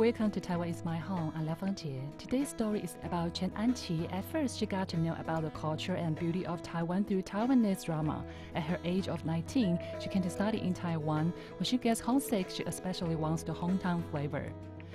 Welcome to Taiwan is my home. I'm Liao Fengjie. Today's story is about Chen Anqi. At first, she got to know about the culture and beauty of Taiwan through Taiwanese drama. At her age of 19, she came to study in Taiwan. When she gets homesick, she especially wants the hometown flavor.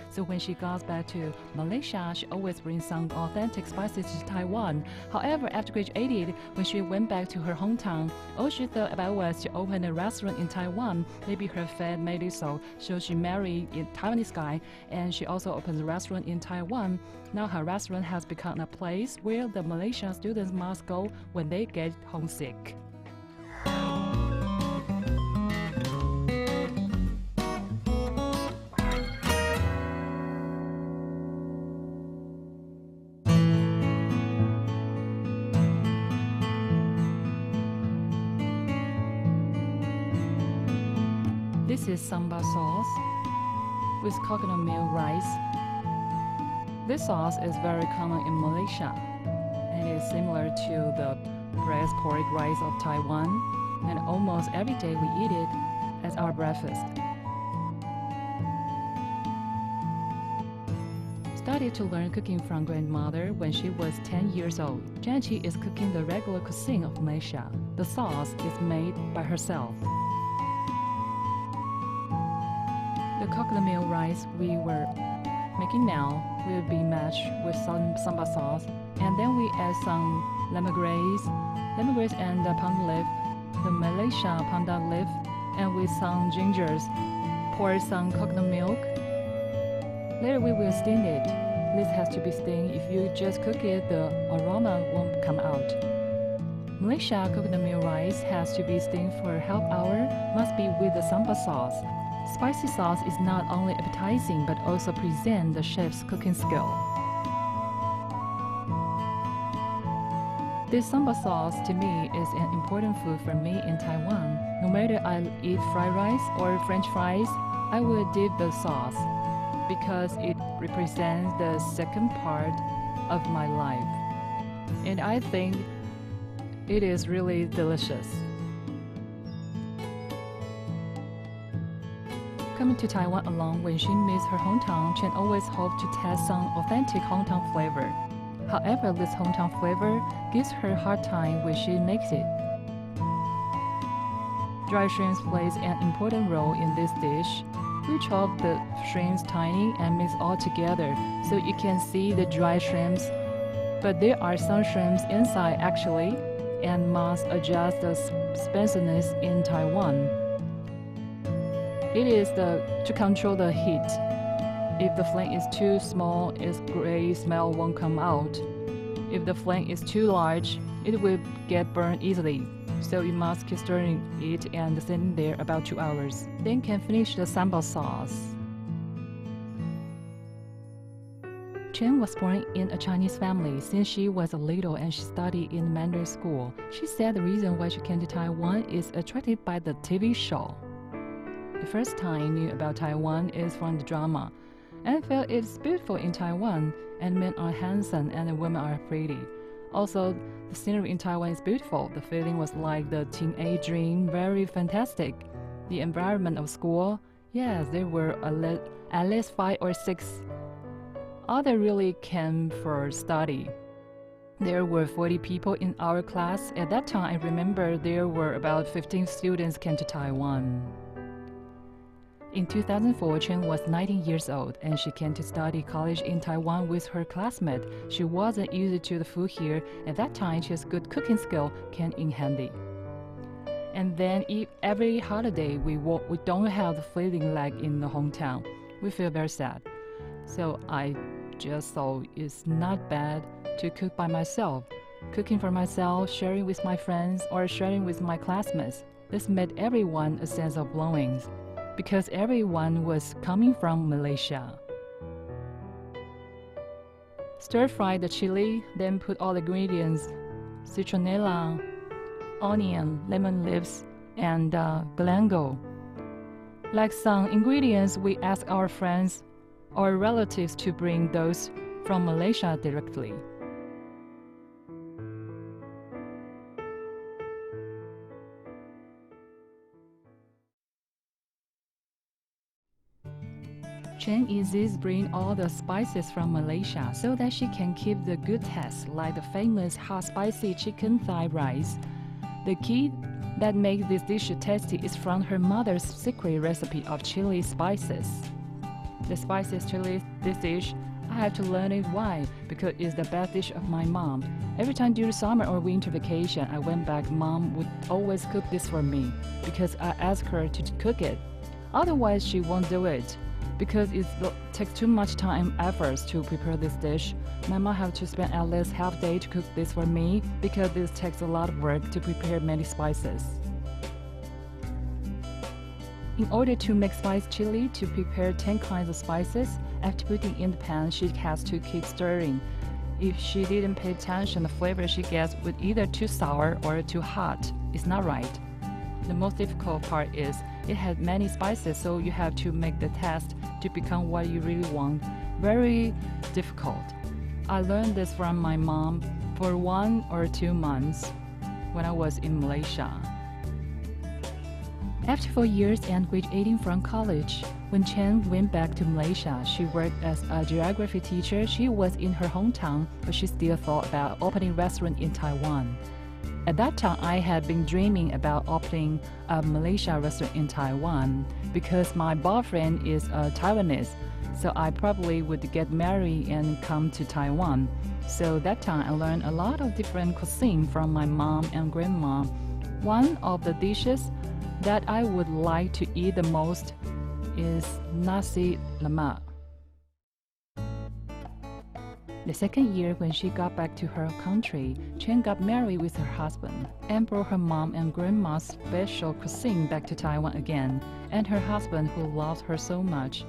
So when she goes back to Malaysia, she always brings some authentic spices to Taiwan. However, after graduated, when she went back to her hometown, all she thought about was to open a restaurant in Taiwan. Maybe her fate made it so she married a Taiwanese guy, and she also opened a restaurant in Taiwan. Now her restaurant has become a place where the Malaysian students must go when they get homesick. This is sambal sauce with coconut milk rice. This sauce is very common in Malaysia and is similar to the braised pork rice of Taiwan, and almost every day we eat it as our breakfast. Started to learn cooking from grandmother when she was 10 years old. Chen Anqi is cooking the regular cuisine of Malaysia. The sauce is made by herself. The coconut milk rice we were making now will be mashed with some sambal sauce, and then we add some lemongrass and pandan leaf, the Malaysia pandan leaf, and with some gingers. Pour some coconut milk. Later we will steam it. This has to be steamed. If you just cook it, the aroma won't come out. Malaysia coconut milk rice has to be steamed for half hour, must be with the sambal sauce. Spicy sauce is not only appetizing but also present the chef's cooking skill. This sambal sauce to me is an important food for me in Taiwan. No matter I eat fried rice or French fries, I will dip the sauce because it represents the second part of my life. And I think it is really delicious. Coming to Taiwan alone when she misses her hometown, Chen always hopes to test some authentic hometown flavor. However, this hometown flavor gives her a hard time when she makes it. Dry shrimps plays an important role in this dish. We chop the shrimps tiny and mix all together so you can see the dry shrimps. But there are some shrimps inside actually, and must adjust the spiciness in Taiwan. It is to control the heat. If the flame is too small, its gray smell won't come out. If the flame is too large, it will get burned easily. So you must keep stirring it and sitting there about 2 hours. Then can finish the sambal sauce. Chen was born in a Chinese family since she was little, and she studied in Mandarin school. She said the reason why she came to Taiwan is attracted by the TV show. The first time I knew about Taiwan is from the drama, and I felt it's beautiful in Taiwan, and men are handsome and women are pretty. Also, the scenery in Taiwan is beautiful. The feeling was like the teenage dream, very fantastic. The environment of school, yes, there were at least 5 or 6 others really came for study. There were 40 people in our class. At that time, I remember there were about 15 students came to Taiwan. In 2004, Chen was 19 years old, and she came to study college in Taiwan with her classmate. She wasn't used to the food here. At that time, she has good cooking skill, came in handy. And then every holiday, we don't have the feeling like in the hometown. We feel very sad. So I just thought it's not bad to cook by myself. Cooking for myself, sharing with my friends, or sharing with my classmates. This made everyone a sense of belonging, because everyone was coming from Malaysia. Stir-fry the chili, then put all the ingredients, citronella, onion, lemon leaves, and galangal. Like some ingredients, we ask our friends or relatives to bring those from Malaysia directly. Chen insists bring all the spices from Malaysia so that she can keep the good taste, like the famous hot spicy chicken thigh rice. The key that makes this dish tasty is from her mother's secret recipe of chili spices. The spiciest chili this dish, I have to learn it why, because it's the best dish of my mom. Every time during summer or winter vacation I went back, mom would always cook this for me because I asked her to cook it. Otherwise she won't do it. Because it takes too much time and efforts to prepare this dish, my mom have to spend at least half day to cook this for me because this takes a lot of work to prepare many spices. In order to make spiced chili, to prepare 10 kinds of spices, after putting in the pan, she has to keep stirring. If she didn't pay attention, the flavor she gets would either too sour or too hot. It's not right. The most difficult part is it has many spices, so you have to make the taste to become what you really want. Very difficult. I learned this from my mom for 1 or 2 months when I was in Malaysia. After 4 years and graduating from college, when Chen went back to Malaysia, she worked as a geography teacher. She was in her hometown, but she still thought about opening a restaurant in Taiwan. At that time, I had been dreaming about opening a Malaysia restaurant in Taiwan because my boyfriend is a Taiwanese, so I probably would get married and come to Taiwan. So that time, I learned a lot of different cuisine from my mom and grandma. One of the dishes that I would like to eat the most is nasi lemak. The second year when she got back to her country, Chen got married with her husband and brought her mom and grandma's special cuisine back to Taiwan again, and her husband who loved her so much.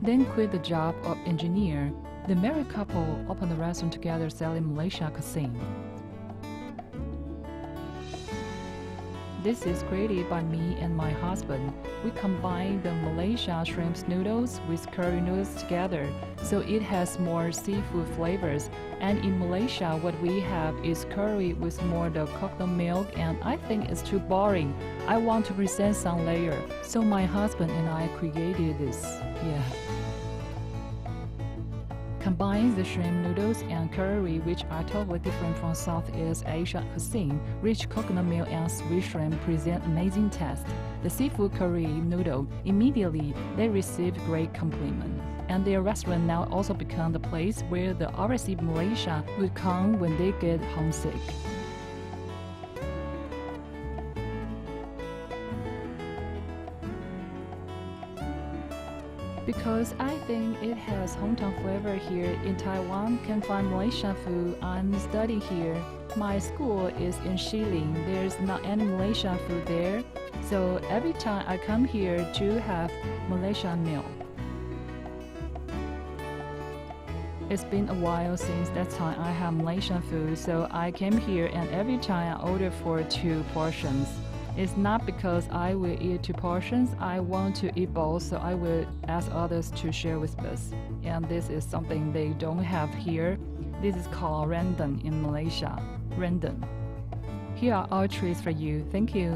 Then quit the job of engineer. The married couple opened a restaurant together selling Malaysia cuisine. This is created by me and my husband. We combine the Malaysia shrimp noodles with curry noodles together, so it has more seafood flavors. And in Malaysia, what we have is curry with more the coconut milk, and I think it's too boring. I want to present some layer, so my husband and I created this. Combines the shrimp noodles and curry, which are totally different from Southeast Asian cuisine. Rich coconut milk and sweet shrimp present amazing taste. The seafood curry noodle, immediately they receive great compliment. And their restaurant now also become the place where the overseas Malaysia would come when they get homesick. Because I think it has hometown flavor here in Taiwan, can find Malaysian food. I'm studying here. My school is in Shilin. There's not any Malaysian food there. So every time I come here to have Malaysian meal. It's been a while since that time I have Malaysian food, so I came here and every time I order for 2 portions. It's not because I will eat 2 portions, I want to eat both, so I will ask others to share with us. And this is something they don't have here. This is called rendang in Malaysia. Rendang. Here are all treats for you. Thank you.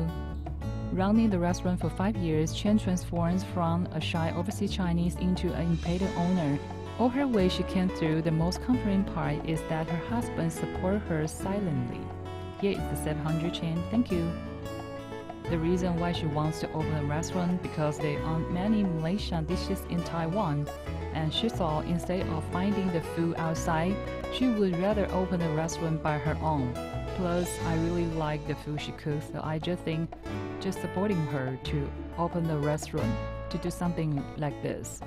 Running the restaurant for 5 years, Chen transforms from a shy overseas Chinese into an independent owner. All her way she came through, the most comforting part is that her husband supports her silently. Here is the 700 Chen. Thank you. The reason why she wants to open a restaurant because there aren't many Malaysian dishes in Taiwan, and she thought instead of finding the food outside, she would rather open a restaurant by her own. Plus, I really like the food she cooks, so I just think just supporting her to open a restaurant, to do something like this.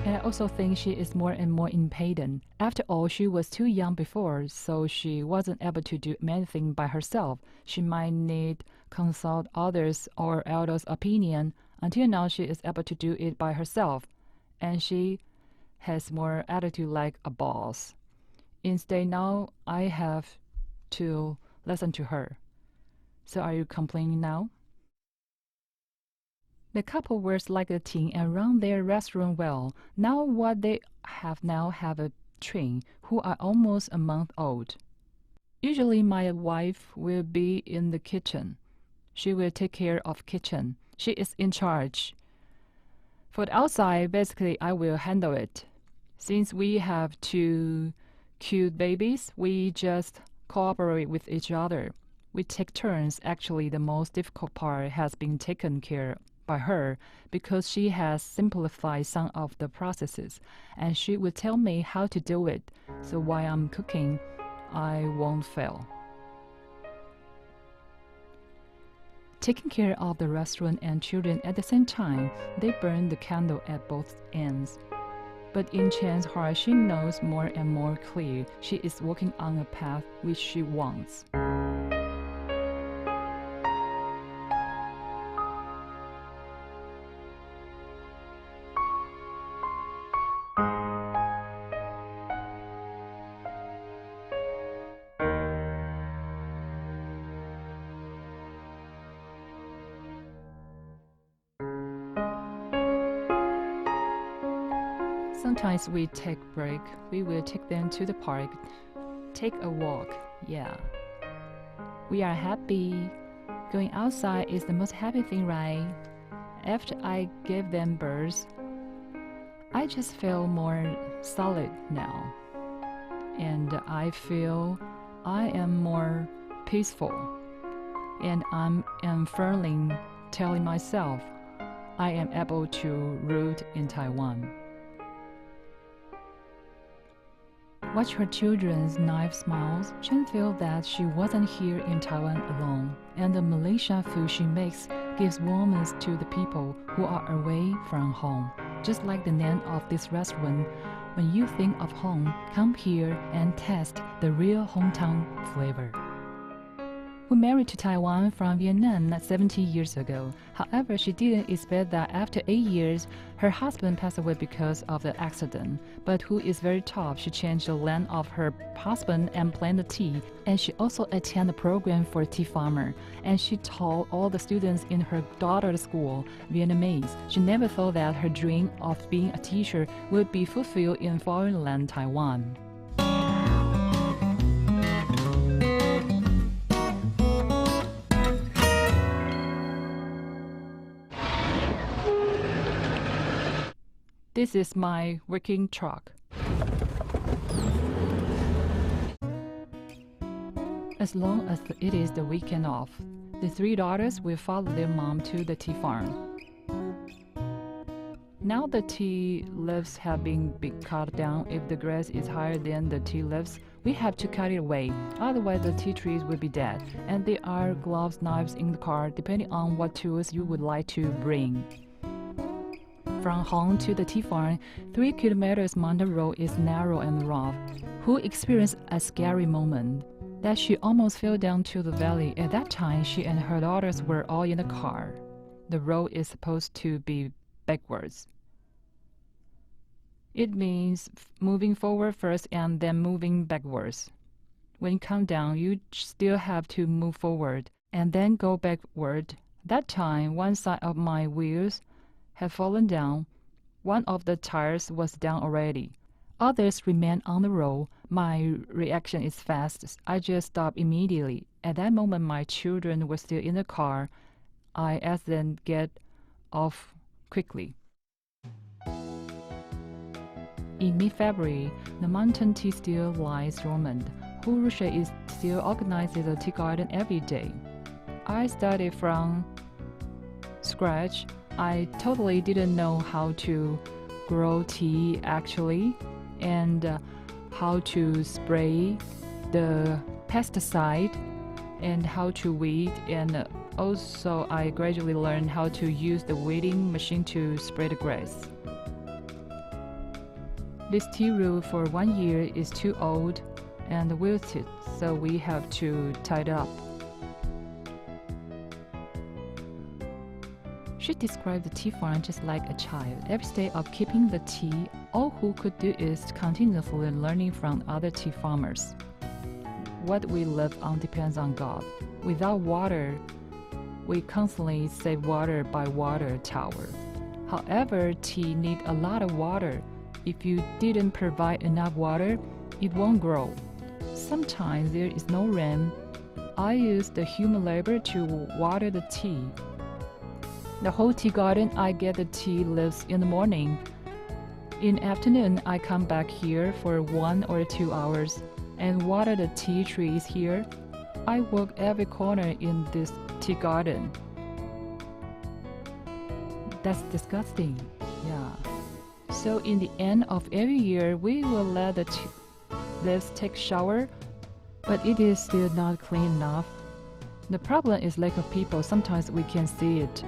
And I also think she is more and more independent. After all, she was too young before, so she wasn't able to do anything by herself. She might need consult others or elders' opinion. Until now, she is able to do it by herself, and she has more attitude like a boss. Instead, now I have to listen to her. So are you complaining now? The couple works like a team and run their restaurant well. Now what they have a twin who are almost a month old. Usually my wife will be in the kitchen. She will take care of kitchen. She is in charge. For the outside, basically, I will handle it. Since we have 2 cute babies, we just cooperate with each other. We take turns. Actually, the most difficult part has been taken care by her because she has simplified some of the processes, and she will tell me how to do it. So while I'm cooking, I won't fail. Taking care of the restaurant and children at the same time, they burn the candle at both ends. But in Chan's heart, she knows more and more clear she is walking on a path which she wants. Sometimes we take break. We will take them to the park, take a walk. Yeah. We are happy. Going outside is the most happy thing, right? After I gave them birth, I just feel more solid now. And I feel I am more peaceful. And I am firmly telling myself I am able to root in Taiwan. Watch her children's naive smiles. Chen felt that she wasn't here in Taiwan alone, and the Malaysia food she makes gives warmth to the people who are away from home. Just like the name of this restaurant, when you think of home, come here and test the real hometown flavor. We married to Taiwan from Vietnam 70 years ago. However, she didn't expect that after 8 years, her husband passed away because of the accident. But who is very tough, she changed the land of her husband and planted tea. And she also attended a program for a tea farmer. And she taught all the students in her daughter's school Vietnamese. She never thought that her dream of being a teacher would be fulfilled in foreign land Taiwan. This is my working truck. As long as it is the weekend off, the 3 daughters will follow their mom to the tea farm. Now the tea leaves have been cut down. If the grass is higher than the tea leaves, we have to cut it away. Otherwise, the tea trees will be dead. And there are gloves, knives in the car, depending on what tools you would like to bring. From home to the tea farm, 3 kilometers mountain road is narrow and rough. Who experienced a scary moment that she almost fell down to the valley. At that time, she and her daughters were all in the car. The road is supposed to be backwards. It means moving forward first and then moving backwards. When you come down, you still have to move forward and then go backward. That time, one side of my wheels had fallen down. One of the tires was down already. Others remain on the road. My reaction is fast. I just stopped immediately. At that moment, my children were still in the car. I asked them to get off quickly. In mid-February, the mountain tea still lies dormant. Hurusha is still organizing a tea garden every day. I started from scratch. I totally didn't know how to grow tea actually, and how to spray the pesticide and how to weed, and also I gradually learned how to use the weeding machine to spray the grass. This tea room for 1 year is too old and wilted, so we have to tie it up. She described the tea farm just like a child. Every day of keeping the tea, all who could do is continuously learning from other tea farmers. What we live on depends on God. Without water, we constantly save water by water tower. However, tea needs a lot of water. If you didn't provide enough water, it won't grow. Sometimes there is no rain. I use the human labor to water the tea. The whole tea garden, I get the tea leaves in the morning. In afternoon, I come back here for 1 or 2 hours and water the tea trees here. I work every corner in this tea garden. That's disgusting. Yeah. So in the end of every year, we will let the leaves take shower, but it is still not clean enough. The problem is lack of people. Sometimes we can see it.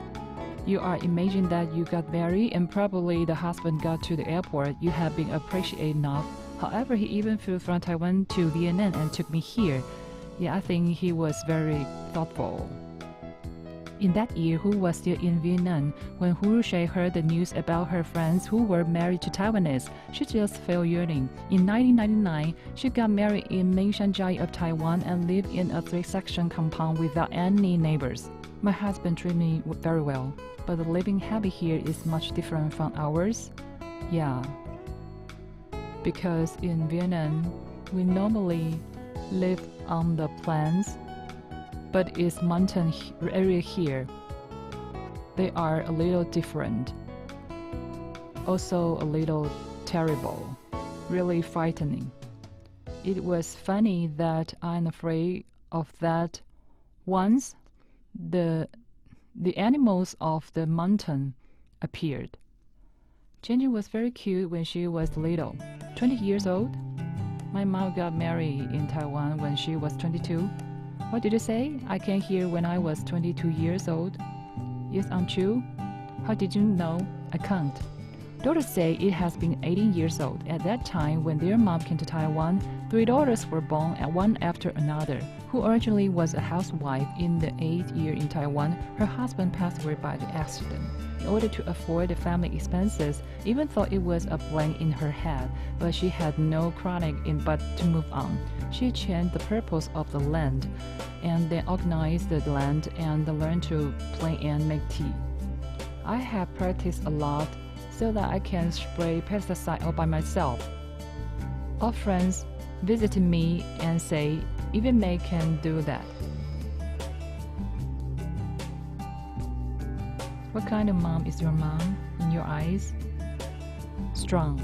You are imagining that you got married and probably the husband got to the airport. You have been appreciated enough. However, he even flew from Taiwan to Vietnam and took me here. Yeah, I think he was very thoughtful. In that year, Hu was still in Vietnam. When Hu Rushe heard the news about her friends who were married to Taiwanese, she just felt yearning. In 1999, she got married in Meishanjiai of Taiwan and lived in a 3-section compound without any neighbors. My husband treated me very well, but the living habit here is much different from ours. Yeah, because in Vietnam, we normally live on the plains, but it's mountain area here. They are a little different. Also a little terrible, really frightening. It was funny that I'm afraid of that once the animals of the mountain appeared. Jenny was very cute when she was little, 20 years old. My mom got married in Taiwan when she was 22. What did you say? I came here when I was 22 years old. Yes, untrue. How did you know? I can't. Daughters say it has been 18 years old. At that time, when their mom came to Taiwan, 3 daughters were born one after another. Who originally was a housewife in the 8th year in Taiwan, her husband passed away by the accident. In order to afford the family expenses, even thought it was a blank in her head, but she had no chronic in but to move on. She changed the purpose of the land, and then organized the land and learned to plant and make tea. I have practiced a lot so that I can spray pesticide all by myself. All friends visited me and say, even May can do that. What kind of mom is your mom in your eyes? Strong.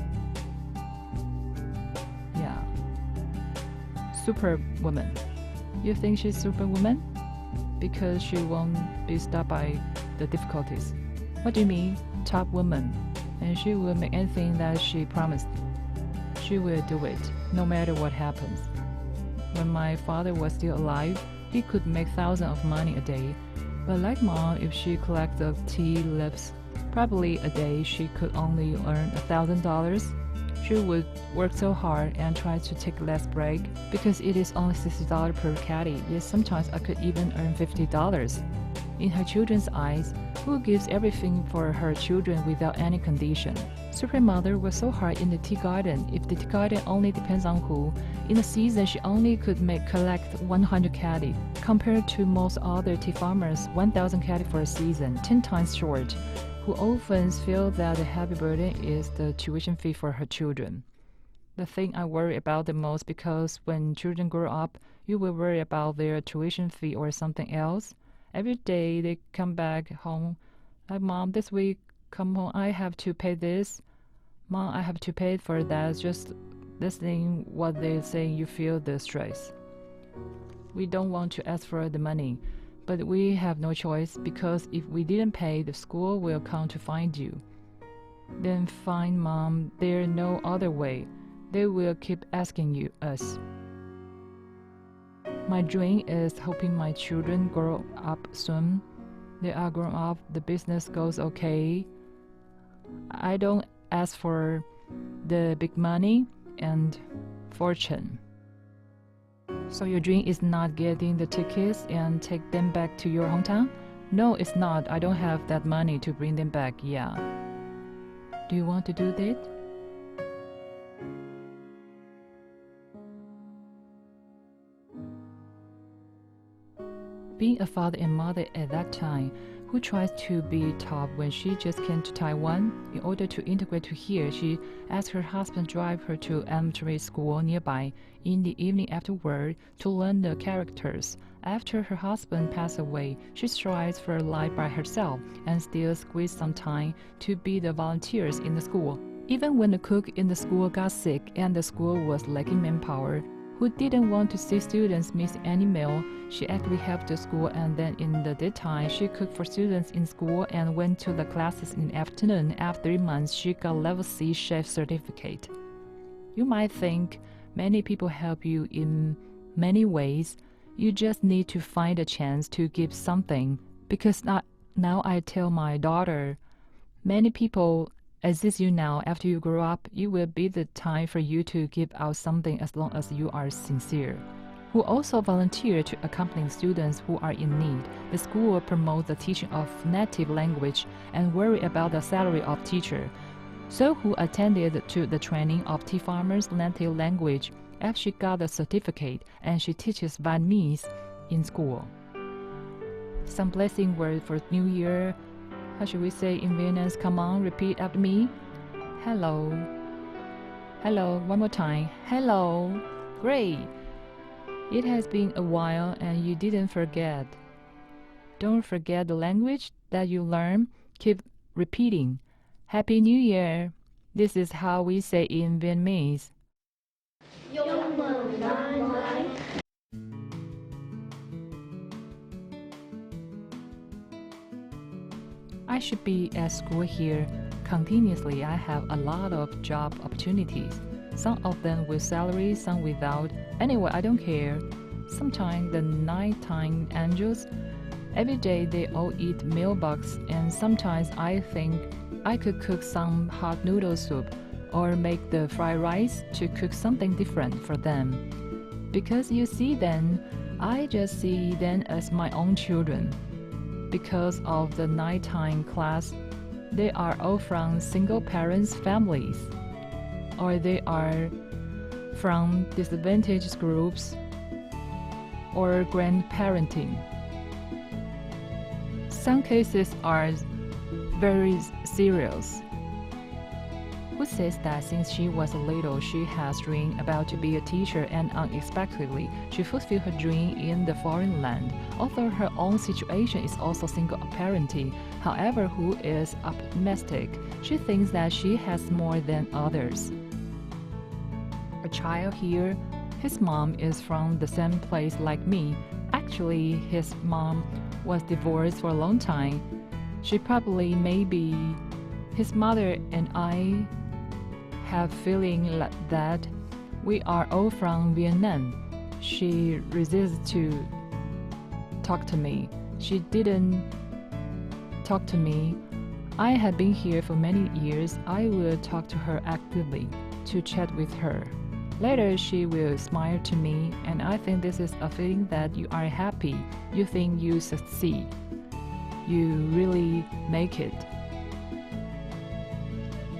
Yeah. Superwoman. You think she's superwoman? Because she won't be stopped by the difficulties. What do you mean? Top woman. And she will make anything that she promised. She will do it, no matter what happens. When my father was still alive, he could make thousands of money a day. But like mom, if she collects the tea leaves, probably a day she could only earn $1,000. She would work so hard and try to take less break because it is only $60 per caddy. Yet sometimes I could even earn $50. In her children's eyes, who gives everything for her children without any condition? Super Mother was so hard in the tea garden. If the tea garden only depends on who, in a season she only could collect 100 caddy. Compared to most other tea farmers, 1,000 caddy for a season, 10 times short. Who often feel that the heavy burden is the tuition fee for her children. The thing I worry about the most, because when children grow up, you will worry about their tuition fee or something else. Every day they come back home, like, Mom, this week come home, I have to pay this. Mom, I have to pay for that. Just listening what they say, you feel the stress. We don't want to ask for the money, but we have no choice, because if we didn't pay, the school will come to find you. Then fine, Mom, there's no other way. They will keep asking us. My dream is hoping my children grow up soon. They are grown up, the business goes okay. I don't ask for the big money and fortune. So your dream is not getting the tickets and take them back to your hometown? No, it's not. I don't have that money to bring them back, yeah. Do you want to do that? Being a father and mother at that time, who tries to be tough when she just came to Taiwan. In order to integrate to here, she asked her husband to drive her to elementary school nearby in the evening after work to learn the characters. After her husband passed away, she strives for life by herself and still squeezed some time to be the volunteers in the school. Even when the cook in the school got sick and the school was lacking manpower, who didn't want to see students miss any meal, she actively helped the school, and then in the daytime she cooked for students in school and went to the classes in the afternoon. After 3 months, she got level C chef certificate. You might think many people help you in many ways. You just need to find a chance to give something. Because now I tell my daughter, many people assist you now. After you grow up, it will be the time for you to give out something as long as you are sincere. Who also volunteer to accompany students who are in need. The school promotes the teaching of native language and worry about the salary of teacher. So who attended to the training of tea farmers' native language after she got the certificate, and she teaches Vietnamese in school. Some blessing word for New Year. How should we say in Vietnamese? Come on, repeat after me. Hello. Hello. One more time. Hello. Great. It has been a while and you didn't forget. Don't forget the language that you learn. Keep repeating. Happy New Year. This is how we say in Vietnamese. I should be at school here continuously. I have a lot of job opportunities. Some of them with salary, some without. Anyway, I don't care. Sometimes the nighttime angels, every day they all eat mailbox, and sometimes I think I could cook some hot noodle soup or make the fried rice to cook something different for them. Because you see them, I just see them as my own children. Because of the nighttime class, they are all from single parents families, or they are from disadvantaged groups or grandparenting. Some cases are very serious. Who says that since she was little, she has dreamed about to be a teacher, and unexpectedly, she fulfilled her dream in the foreign land. Although her own situation is also single parenting, however, who is optimistic, she thinks that she has more than others. A child here, his mom is from the same place like me. Actually, his mom was divorced for a long time. She probably maybe his mother and I have feeling like that we are all from Vietnam. She resisted to talk to me. She didn't talk to me. I had been here for many years. I will talk to her actively to chat with her. Later, she will smile to me, and I think this is a feeling that you are happy. You think you succeed. You really make it.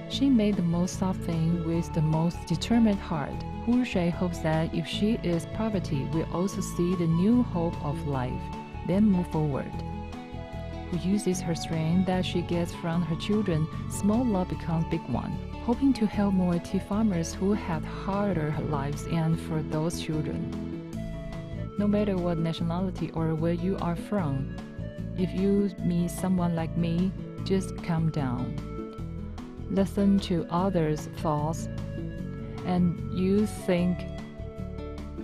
She made the most of things with the most determined heart. Hushe hopes that if she is poverty, will also see the new hope of life, then move forward. Who uses her strength that she gets from her children, small love becomes big one, hoping to help more tea farmers who have harder lives and for those children. No matter what nationality or where you are from, if you meet someone like me, just calm down. Listen to others' thoughts, and you think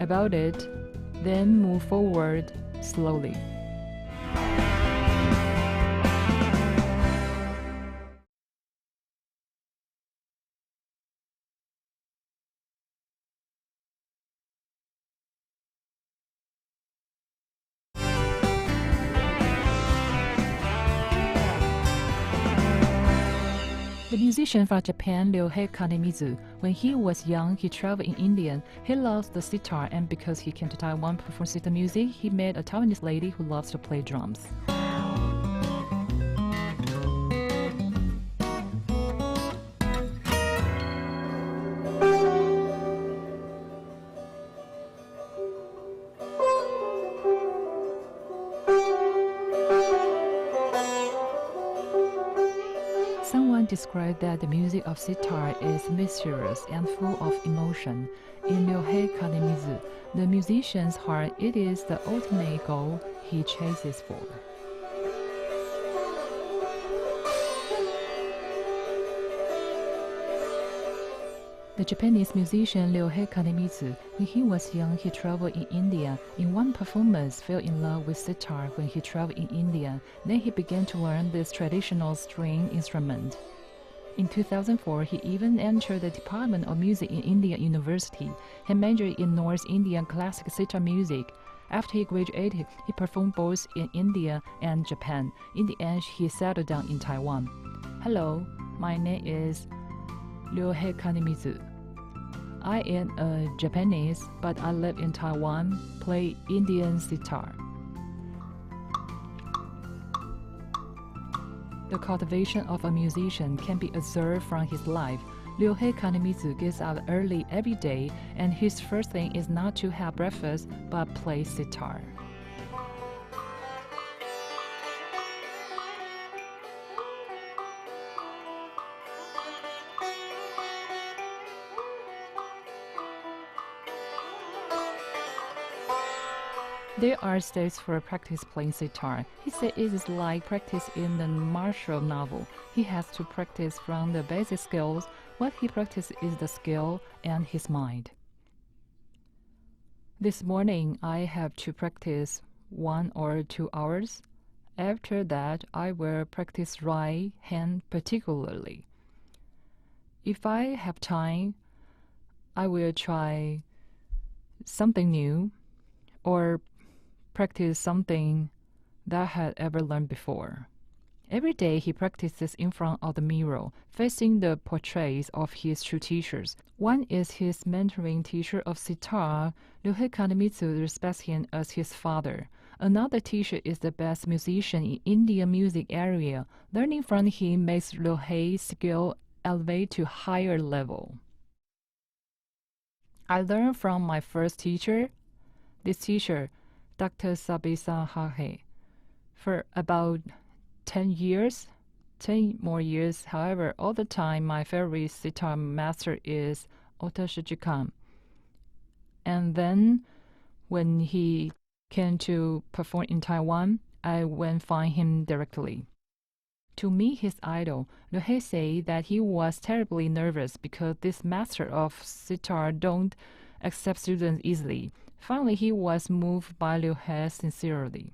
about it, then move forward slowly. The musician from Japan, Ryohei Kanemizu, when he was young, he traveled in India. He loves the sitar, and because he came to Taiwan to perform sitar music, he met a Taiwanese lady who loves to play drums. described that the music of sitar is mysterious and full of emotion. In Ryohei Kanemizu, the musician's heart, it is the ultimate goal he chases for. The Japanese musician Ryohei Kanemizu, when he was young, he traveled in India. In one performance, fell in love with sitar when he traveled in India. Then he began to learn this traditional string instrument. In 2004, he even entered the Department of Music in Indian University. He majored in North Indian classic sitar music. After he graduated, he performed both in India and Japan. In the end, he settled down in Taiwan. Hello, my name is Ryohei Kanemizu. I am a Japanese, but I live in Taiwan, play Indian sitar. The cultivation of a musician can be observed from his life. Ryohei Kanemizu gets up early every day, and his first thing is not to have breakfast, but play sitar. There are steps for practice playing sitar. He said it is like practice in the martial novel. He has to practice from the basic skills. What he practices is the skill and his mind. This morning, I have to practice 1 or 2 hours. After that, I will practice right hand particularly. If I have time, I will try something new or practice something that I had ever learned before. Every day he practices in front of the mirror, facing the portraits of his two teachers. One is his mentoring teacher of sitar. Ryohei Kanemizu respects him as his father. Another teacher is the best musician in Indian music area. Learning from him makes Ryohei's skill elevate to higher level. I learned from my first teacher, this teacher, Dr. Sabisa Hahe, for about 10 years, 10 more years. However, all the time, my favorite sitar master is Ota Shijikan. And then when he came to perform in Taiwan, I went find him directly. To meet his idol, Ryohei said that he was terribly nervous because this master of sitar don't accept students easily. Finally, he was moved by Ryohei sincerely.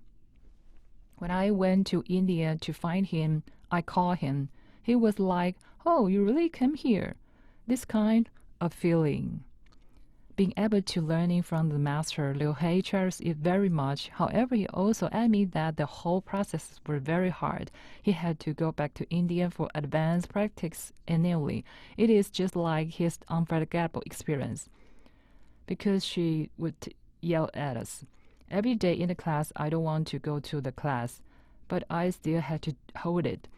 When I went to India to find him, I called him. He was like, "Oh, you really came here?" This kind of feeling. Being able to learning from the master, Ryohei cherished it very much. However, he also admitted that the whole process was very hard. He had to go back to India for advanced practice annually. It is just like his unforgettable experience. Because she would yell at us. Every day in the class, I don't want to go to the class, but I still had to hold it.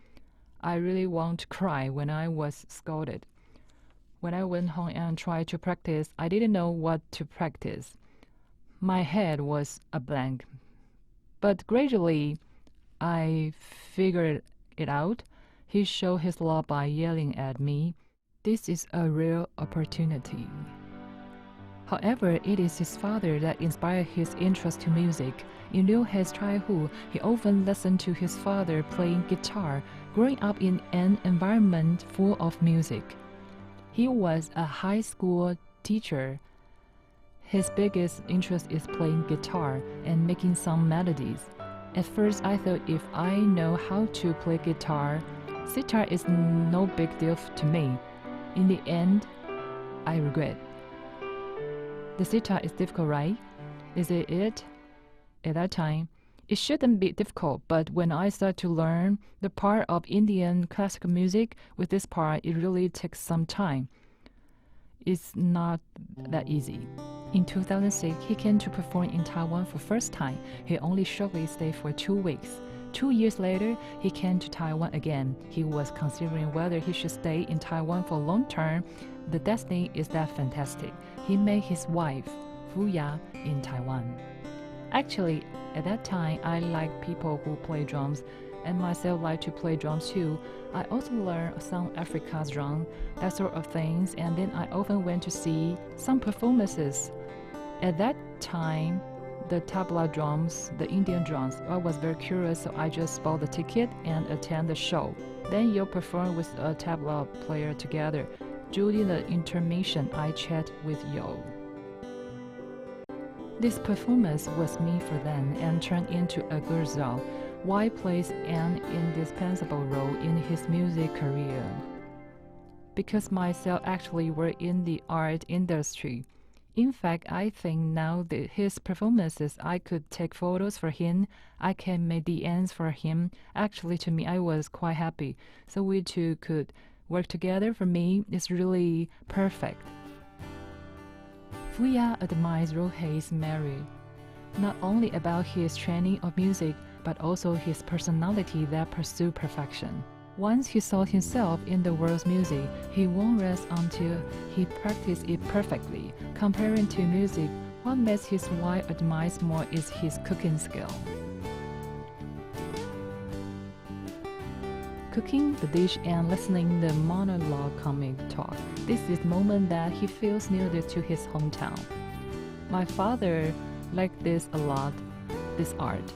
I really want to cry when I was scolded. When I went home and tried to practice, I didn't know what to practice. My head was a blank. But gradually, I figured it out. He showed his love by yelling at me. This is a real opportunity. However, it is his father that inspired his interest to music. In Ryohei's childhood, he often listened to his father playing guitar, growing up in an environment full of music. He was a high school teacher. His biggest interest is playing guitar and making some melodies. At first, I thought if I know how to play guitar, sitar is no big deal to me. In the end, I regret. The sitar is difficult, right? Is it? At that time, it shouldn't be difficult, but when I start to learn the part of Indian classical music, with this part, it really takes some time. It's not that easy. In 2006, he came to perform in Taiwan for first time. He only shortly stayed for 2 weeks. 2 years later, he came to Taiwan again. He was considering whether he should stay in Taiwan for long term. The destiny is that fantastic. He met his wife, Fuya, in Taiwan. Actually, at that time, I liked people who play drums and myself like to play drums too. I also learned some Africa's drum, that sort of things, and then I often went to see some performances. At that time, the tabla drums, the Indian drums, I was very curious, so I just bought the ticket and attend the show. Then you'll perform with a tabla player together. During the intermission, I chat with Yo. This performance was me for them and turned into a guzhal. Why plays an indispensable role in his music career? Because myself actually work in the art industry. In fact, I think now that his performances, I could take photos for him, I can make the ends for him. Actually, to me, I was quite happy. So we two could work together. For me, it's really perfect. Fuya admires Rohei's merit, not only about his training of music, but also his personality that pursues perfection. Once he saw himself in the world's music, he won't rest until he practiced it perfectly. Comparing to music, what makes his wife admire more is his cooking skill. Cooking the dish and listening the monologue comic talk. This is the moment that he feels near to his hometown. My father liked this a lot, this art.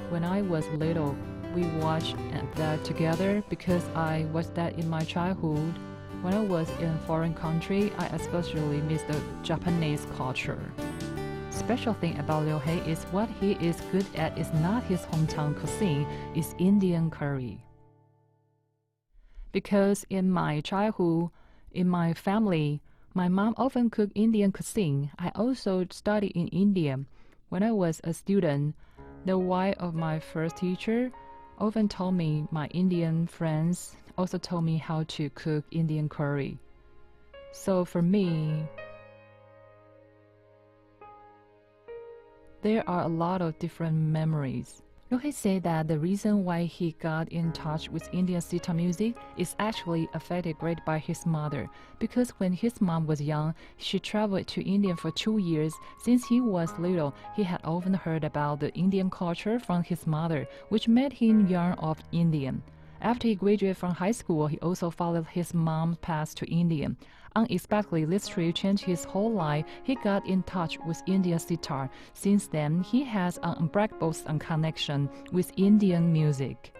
When I was little, we watched that together because I watched that in my childhood. When I was in foreign country, I especially miss the Japanese culture. Special thing about Liu Hei is what he is good at is not his hometown cuisine, it's Indian curry. Because in my childhood, in my family, my mom often cooked Indian cuisine. I also studied in India. When I was a student, the wife of my first teacher often told me my Indian friends also told me how to cook Indian curry. So for me, there are a lot of different memories. Liu Hei said that the reason why he got in touch with Indian sitar music is actually affected greatly by his mother, because when his mom was young, she traveled to India for 2 years. Since he was little, he had often heard about the Indian culture from his mother, which made him yearn of Indian. After he graduated from high school, he also followed his mom's path to India. Unexpectedly, this trip changed his whole life. He got in touch with Indian sitar. Since then, he has an unbreakable connection with Indian music.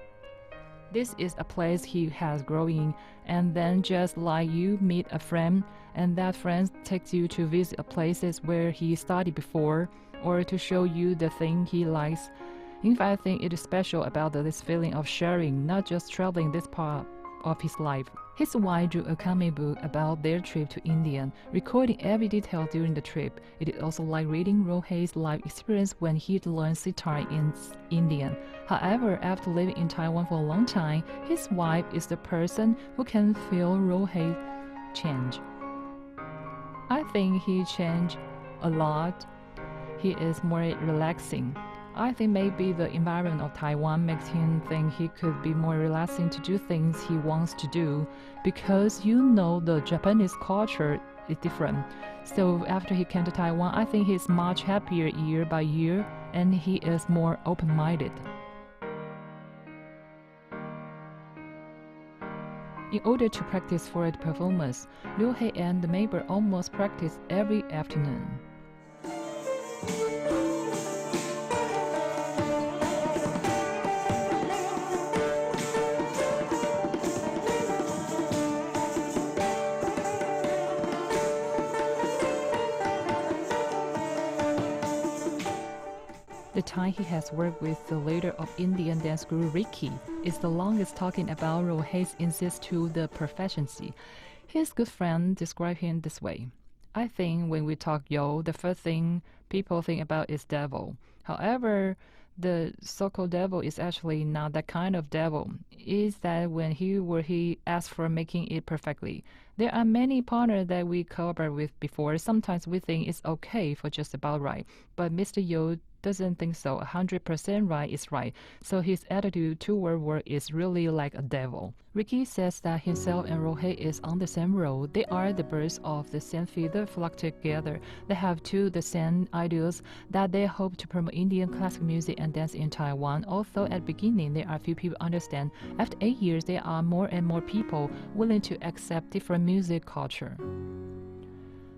This is a place he has growing, and then just like you meet a friend, and that friend takes you to visit places where he studied before, or to show you the thing he likes. In fact, I think it is special about this feeling of sharing, not just traveling this part of his life. His wife drew a comic book about their trip to India, recording every detail during the trip. It is also like reading Rohei's life experience when he learned sitar in India. However, after living in Taiwan for a long time, his wife is the person who can feel Rohei change. I think he changed a lot. He is more relaxing. I think maybe the environment of Taiwan makes him think he could be more relaxing to do things he wants to do, because the Japanese culture is different. So after he came to Taiwan, I think he's much happier year by year, and he is more open-minded. In order to practice for the performance, Liu Hei and the neighbor almost practice every afternoon. The time he has worked with the leader of Indian dance group Ricky is the longest talking about Rohei's insist to the proficiency. His good friend described him this way. I think when we talk Yo, the first thing people think about is devil. However, the so-called devil is actually not that kind of devil. It is that when he asks for making it perfectly. There are many partners that we collaborated with before. Sometimes we think it's okay for just about right, but Mr. Yo doesn't think so. 100% right is right. So his attitude toward work is really like a devil. Ricky says that himself and Rohei is on the same road. They are the birds of the same feather flock together. They have two the same ideals that they hope to promote Indian classical music and dance in Taiwan. Although at the beginning there are few people understand, after 8 years there are more and more people willing to accept different music culture.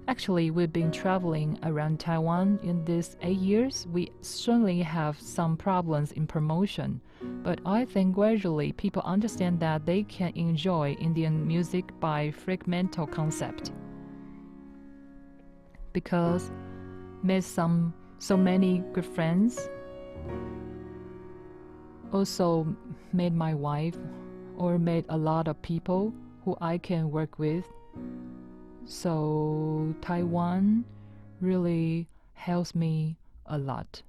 Actually, we've been traveling around Taiwan in these 8 years. We certainly have some problems in promotion, but I think gradually people understand that they can enjoy Indian music by fragmental concept. Because made so many good friends, also made my wife or made a lot of people who I can work with. So Taiwan really helps me a lot.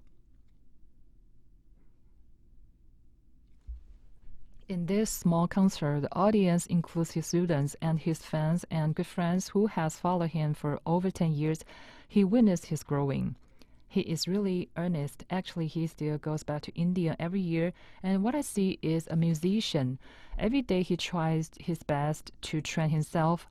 In this small concert, the audience includes his students and his fans and good friends who has followed him for over 10 years. He witnessed his growing. He is really earnest. Actually, he still goes back to India every year, and what I see is a musician. Every day he tries his best to train himself.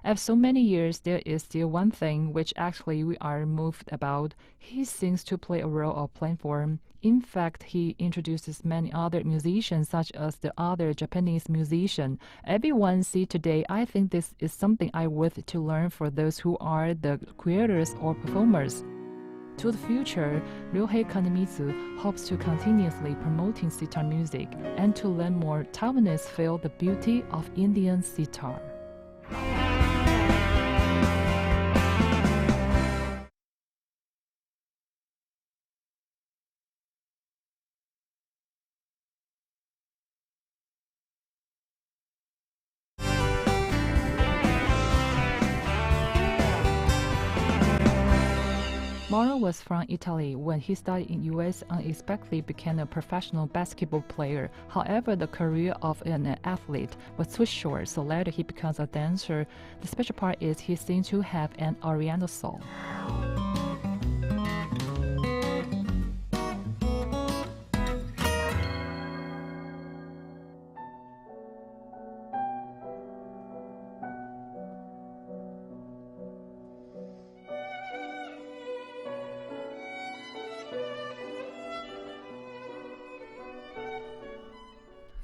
After so many years, there is still one thing which actually we are moved about. He seems to play a role of platform. In fact, he introduces many other musicians, such as the other Japanese musician. Everyone see today, I think this is something I worth to learn for those who are the creators or performers. To the future, Ryohei Kanemitsu hopes to continuously promoting sitar music and to learn more Taiwanese feel the beauty of Indian sitar. Mauro was from Italy. When he studied in US, unexpectedly became a professional basketball player. However, the career of an athlete was too short, so later he becomes a dancer. The special part is he seems to have an Oriental soul.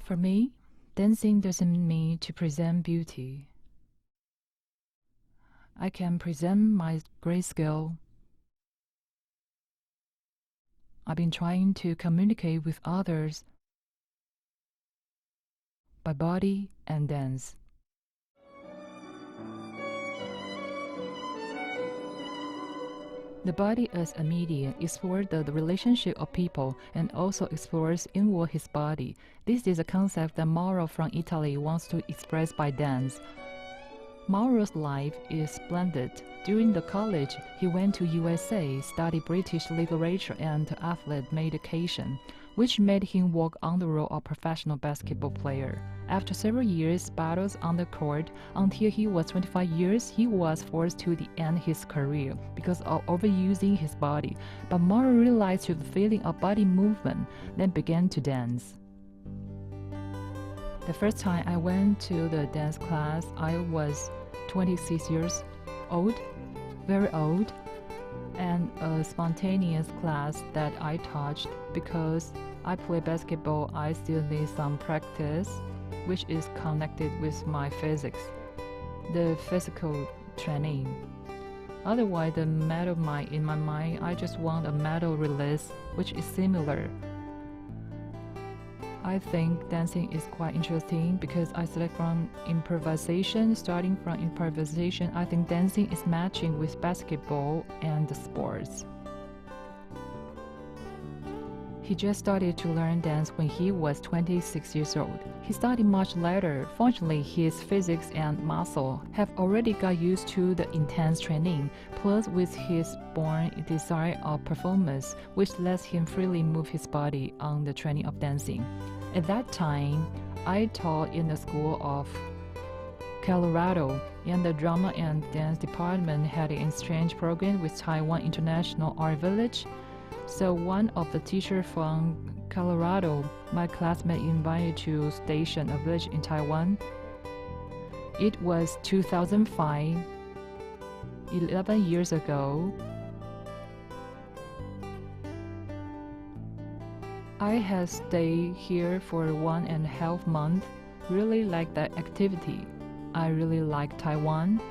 For me, dancing doesn't mean to present beauty. I can present my great skill. I've been trying to communicate with others by body and dance. The body as a medium explores the relationship of people and also explores inward his body. This is a concept that Mauro from Italy wants to express by dance. Mauro's life is splendid. During the college, he went to USA, studied British literature and athlete education, which made him walk on the road of professional basketball player. After several years battles on the court, until he was 25 years, he was forced to end his career because of overusing his body. But Mauro realized the feeling of body movement, then began to dance. The first time I went to the dance class, I was 26 years old, very old, and a spontaneous class that I touched because I play basketball. I still need some practice, which is connected with my physics, the physical training. Otherwise, the mental mind in my mind, I just want a mental release, which is similar. I think dancing is quite interesting because I select from improvisation. Starting from improvisation, I think dancing is matching with basketball and the sports. He just started to learn dance when he was 26 years old. He started much later. Fortunately, his physics and muscle have already got used to the intense training, plus with his born desire of performance, which lets him freely move his body on the training of dancing. At that time, I taught in the school of Colorado, and the drama and dance department had an exchange program with Taiwan International Art Village. So one of the teachers from Colorado, my classmate, invited to station a village in Taiwan. It was 2005, 11 years ago. I had stayed here for 1.5 months. Really like that activity. I really like Taiwan.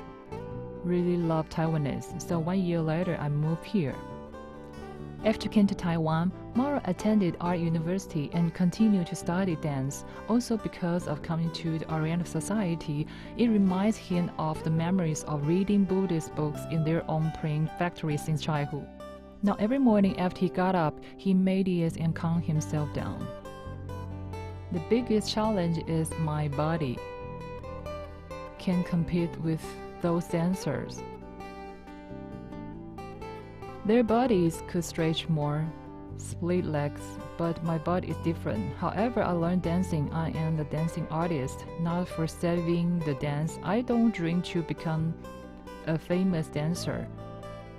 Really love Taiwanese. So 1 year later, I moved here. After came to Taiwan, Mara attended art university and continued to study dance. Also because of coming to the Oriental Society, it reminds him of the memories of reading Buddhist books in their own print factory since childhood. Now every morning after he got up, he meditates and calms himself down. The biggest challenge is my body can compete with those dancers. Their bodies could stretch more, split legs, but my body is different. However, I learned dancing. I am a dancing artist, not for studying the dance. I don't dream to become a famous dancer.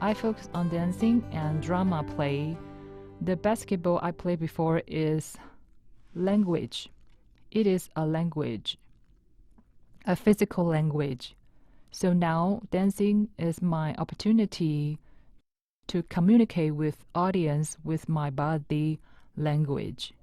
I focus on dancing and drama play. The basketball I played before is language. It is a language, a physical language. So now dancing is my opportunity to communicate with audience with my body language.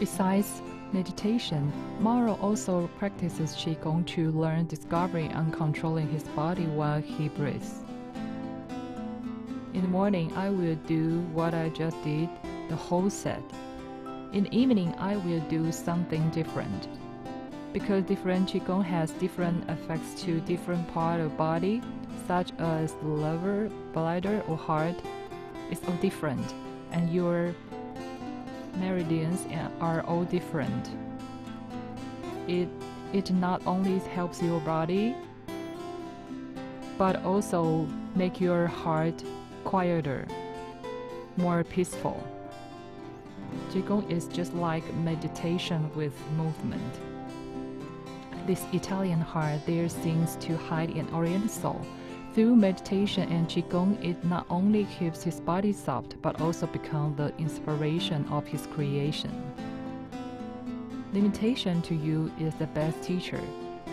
Besides meditation, Maro also practices Qigong to learn discovering and controlling his body while he breathes. In the morning, I will do what I just did, the whole set. In the evening, I will do something different. Because different Qigong has different effects to different part of the body, such as the liver, bladder, or heart, it's all different, and your meridians are all different. It not only helps your body, but also make your heart quieter, more peaceful. Qigong is just like meditation with movement. This Italian heart there seems to hide an Oriental soul. Through meditation and Qigong, it not only keeps his body soft, but also becomes the inspiration of his creation. Limitation to you is the best teacher,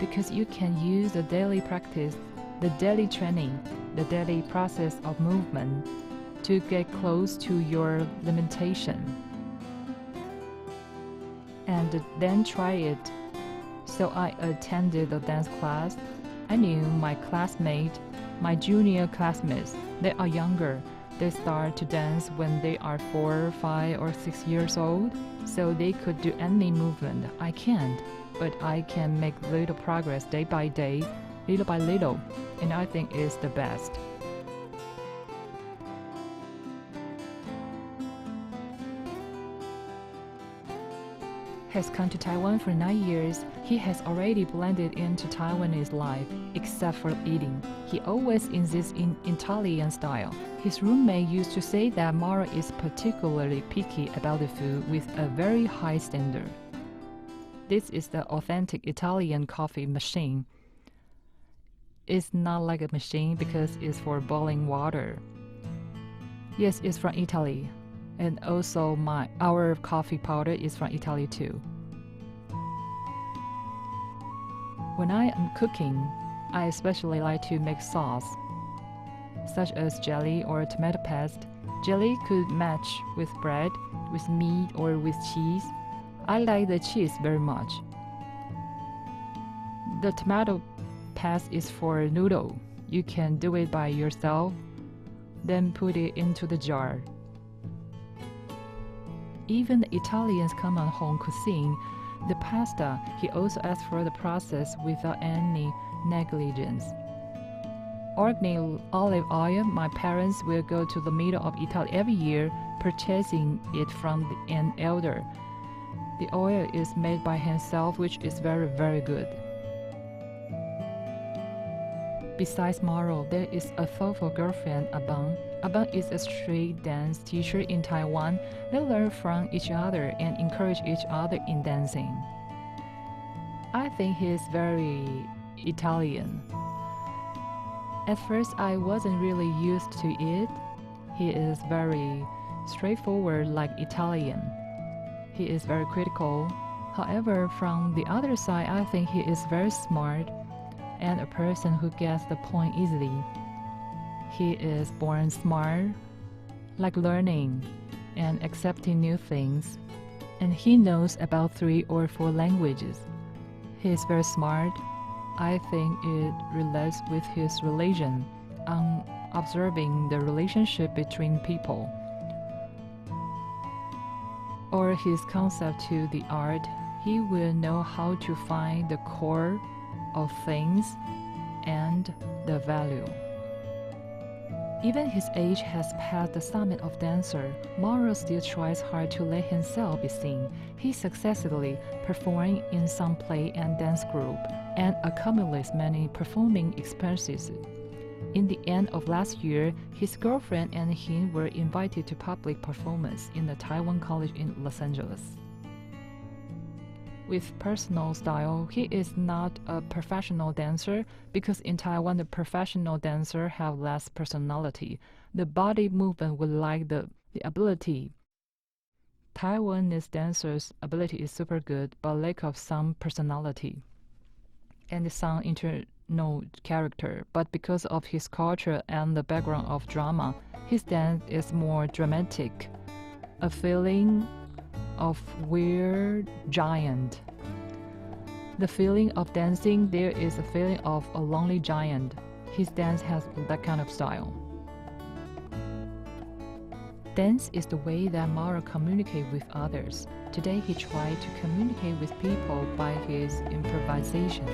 because you can use the daily practice, the daily training, the daily process of movement to get close to your limitation. And then try it. So I attended the dance class. I knew my classmate, my junior classmates, they are younger. They start to dance when they are 4, 5, or 6 years old, so they could do any movement. I can't, but I can make little progress day by day, little by little, and I think it's the best. Has come to Taiwan for 9 years. He has already blended into Taiwanese life, except for eating. He always insists in Italian style. His roommate used to say that Mara is particularly picky about the food with a very high standard. This is the authentic Italian coffee machine. It's not like a machine because it's for boiling water. Yes, it's from Italy. And also our coffee powder is from Italy too. When I am cooking, I especially like to make sauce, such as jelly or tomato paste. Jelly could match with bread, with meat, or with cheese. I like the cheese very much. The tomato paste is for noodle. You can do it by yourself, then put it into the jar. Even the Italians come on home cuisine. The pasta, he also asks for the process without any negligence. Organic olive oil, my parents will go to the middle of Italy every year, purchasing it from an elder. The oil is made by himself, which is very, very good. Besides Maro, there is a thoughtful girlfriend, Abang. Abang is a street dance teacher in Taiwan. They learn from each other and encourage each other in dancing. I think he is very Italian. At first, I wasn't really used to it. He is very straightforward like Italian. He is very critical. However, from the other side, I think he is very smart and a person who gets the point easily. He is born smart, like learning and accepting new things, and he knows about 3 or 4 languages. He is very smart. I think it relates with his religion on observing the relationship between people, or his concept to the art. He will know how to find the core of things and the value. Even his age has passed the summit of dancer, Maro still tries hard to let himself be seen. He successfully performed in some play and dance group and accumulates many performing experiences. In the end of last year, his girlfriend and him were invited to public performance in the Taiwan College in Los Angeles. With personal style, he is not a professional dancer because in Taiwan the professional dancer have less personality. The body movement would like the ability. Taiwanese dancers' ability is super good, but lack of some personality and some internal character. But because of his culture and the background of drama, his dance is more dramatic, a feeling of weird giant. The feeling of dancing, there is a feeling of a lonely giant. His dance has that kind of style. Dance is the way that Maro communicates with others. Today he tried to communicate with people by his improvisation.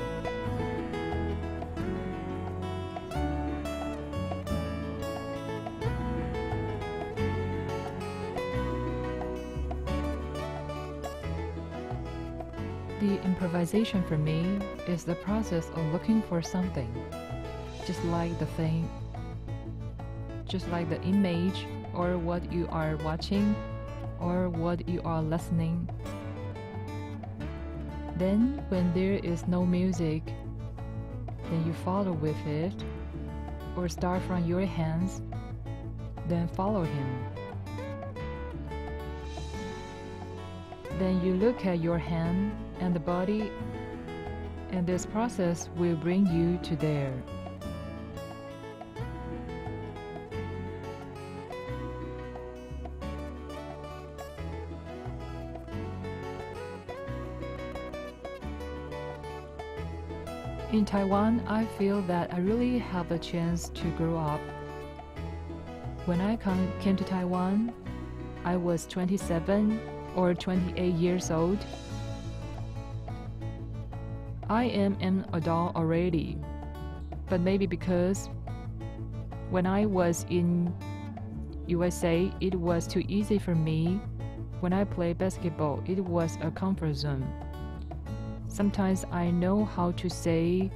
The improvisation for me is the process of looking for something, just like the thing, just like the image or what you are watching or what you are listening. Then when there is no music, then you follow with it or start from your hands, then follow him. Then you look at your hand and the body, and this process will bring you to there. In Taiwan, I feel that I really have the chance to grow up. When I came to Taiwan, I was 27 or 28 years old. I am an adult already, but maybe because when I was in USA, it was too easy for me. When I play basketball, it was a comfort zone. Sometimes I know how to say,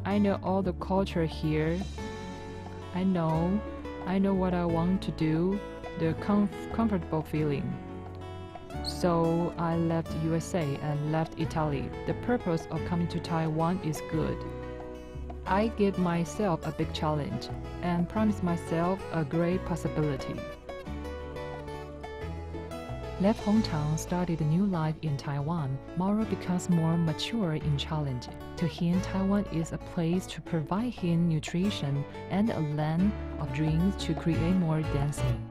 I know all the culture here. I know what I want to do, the comfortable feeling. So I left USA and left Italy. The purpose of coming to Taiwan is good. I give myself a big challenge and promise myself a great possibility. Left hometown, started a new life in Taiwan. Maro becomes more mature in challenge. To him, Taiwan is a place to provide him nutrition and a land of dreams to create more dancing.